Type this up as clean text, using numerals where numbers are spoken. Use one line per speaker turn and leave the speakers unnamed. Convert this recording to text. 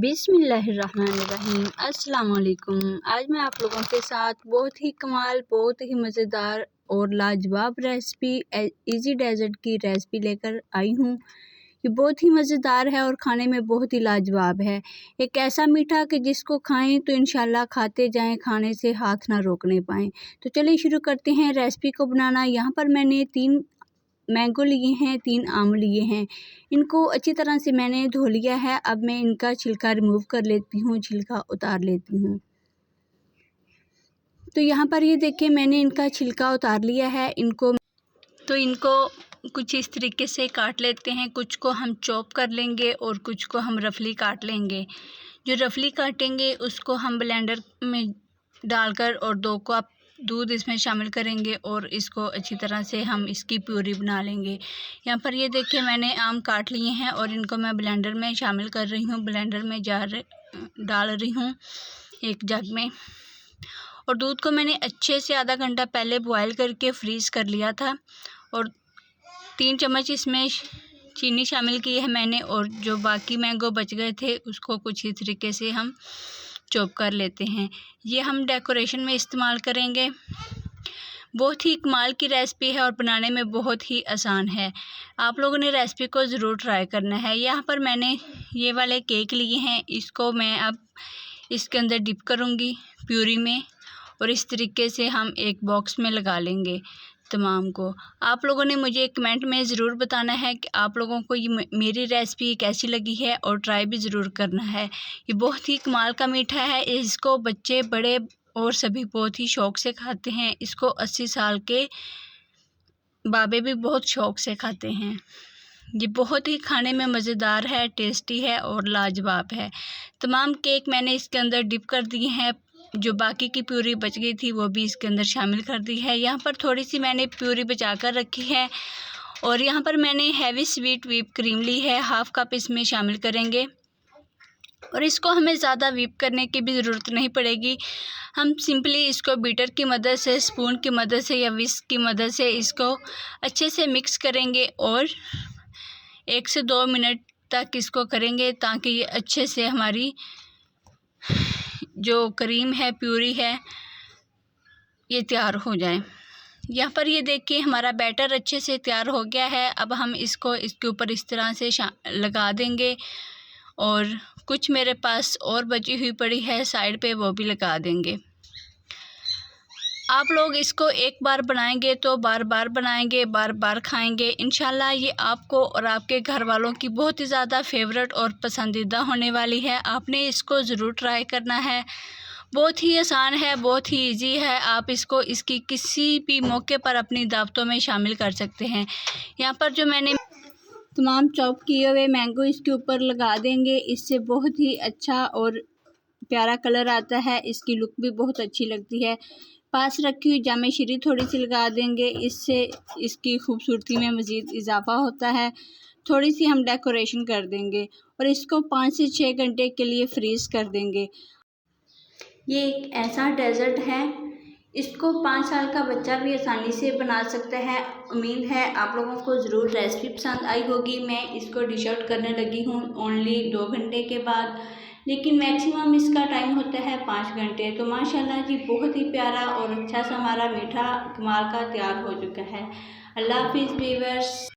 बिस्मिल्लाहिर्रहमानिर्रहीम। अस्सलाम वालेकुम। आज मैं आप लोगों के साथ बहुत ही कमाल, बहुत ही मज़ेदार और लाजवाब रेसिपी इजी डेज़र्ट की रेसिपी लेकर आई हूँ। ये बहुत ही मज़ेदार है और खाने में बहुत ही लाजवाब है। एक ऐसा मीठा कि जिसको खाएं तो इंशाल्लाह खाते जाएं, खाने से हाथ ना रोकने पाएँ। तो चलिए शुरू करते हैं रेसिपी को बनाना। यहाँ पर मैंने 3 मैंगो लिए हैं, 3 आम लिए हैं। इनको अच्छी तरह से मैंने धो लिया है। अब मैं इनका छिलका रिमूव कर लेती हूँ, छिलका उतार लेती हूँ। तो यहाँ पर ये देखिए मैंने इनका छिलका उतार लिया है। इनको कुछ इस तरीके से काट लेते हैं। कुछ को हम चॉप कर लेंगे और कुछ को हम रफली काट लेंगे। जो रफली काटेंगे उसको हम ब्लेंडर में डालकर और 2 कप दूध इसमें शामिल करेंगे और इसको अच्छी तरह से हम इसकी प्यूरी बना लेंगे। यहाँ पर ये देखिए मैंने आम काट लिए हैं और इनको मैं ब्लेंडर में शामिल कर रही हूँ। ब्लेंडर में डाल रही हूँ एक जग में। और दूध को मैंने अच्छे से आधा घंटा पहले बॉयल करके फ्रीज़ कर लिया था और 3 चम्मच इसमें चीनी शामिल की है मैंने। और जो बाकी मैंगो बच गए थे उसको कुछ इस तरीके से हम चॉप कर लेते हैं। ये हम डेकोरेशन में इस्तेमाल करेंगे। बहुत ही कमाल की रेसिपी है और बनाने में बहुत ही आसान है। आप लोगों ने रेसिपी को ज़रूर ट्राई करना है। यहाँ पर मैंने ये वाले केक लिए हैं। इसको मैं अब इसके अंदर डिप करूँगी प्यूरी में और इस तरीके से हम एक बॉक्स में लगा लेंगे तमाम को। आप लोगों ने मुझे कमेंट में ज़रूर बताना है कि आप लोगों को ये मेरी रेसिपी कैसी लगी है और ट्राई भी ज़रूर करना है। ये बहुत ही कमाल का मीठा है। इसको बच्चे बड़े और सभी बहुत ही शौक़ से खाते हैं। इसको 80 साल के बाबे भी बहुत शौक़ से खाते हैं। ये बहुत ही खाने में मज़ेदार है, टेस्टी है और लाजवाब है। तमाम केक मैंने इसके अंदर डिप कर दिए हैं। जो बाकी की प्यूरी बच गई थी वो भी इसके अंदर शामिल कर दी है। यहाँ पर थोड़ी सी मैंने प्यूरी बचा कर रखी है और यहाँ पर मैंने हैवी स्वीट व्हिप क्रीम ली है। हाफ़ कप इसमें शामिल करेंगे और इसको हमें ज़्यादा व्हिप करने की भी ज़रूरत नहीं पड़ेगी। हम सिंपली इसको बीटर की मदद से, स्पून की मदद से या विस्क की मदद से इसको अच्छे से मिक्स करेंगे और 1 से 2 मिनट तक इसको करेंगे ताकि ये अच्छे से हमारी जो क्रीम है, प्यूरी है, ये तैयार हो जाए। यहाँ पर ये देखिए हमारा बैटर अच्छे से तैयार हो गया है। अब हम इसको इसके ऊपर इस तरह से लगा देंगे और कुछ मेरे पास और बची हुई पड़ी है साइड पे, वो भी लगा देंगे। आप लोग इसको एक बार बनाएंगे तो बार बार बनाएंगे, बार बार खाएंगे। इंशाल्लाह ये आपको और आपके घर वालों की बहुत ही ज़्यादा फेवरेट और पसंदीदा होने वाली है। आपने इसको ज़रूर ट्राई करना है। बहुत ही आसान है, बहुत ही इजी है। आप इसको इसकी किसी भी मौके पर अपनी दावतों में शामिल कर सकते हैं। यहाँ पर जो मैंने तमाम चॉप किए हुए मैंगो इसके ऊपर लगा देंगे। इससे बहुत ही अच्छा और प्यारा कलर आता है। इसकी लुक भी बहुत अच्छी लगती है। पास रखी हुई जामे शीरी थोड़ी सी लगा देंगे। इससे इसकी खूबसूरती में मज़ीद इजाफा होता है। थोड़ी सी हम डेकोरेशन कर देंगे और इसको 5 से 6 घंटे के लिए फ्रीज़ कर देंगे। ये एक ऐसा डेज़र्ट है, इसको 5 साल का बच्चा भी आसानी से बना सकता है। उम्मीद है आप लोगों को ज़रूर रेसिपी पसंद आई होगी। मैं इसको डिश आउट करने लगी हूँ ओनली 2 घंटे के बाद, लेकिन मैक्सिमम इसका टाइम होता है 5 घंटे। तो माशाल्लाह जी बहुत ही प्यारा और अच्छा सा हमारा मीठा कमाल का तैयार हो चुका है। अल्लाह हाफिज़ व्यूअर्स।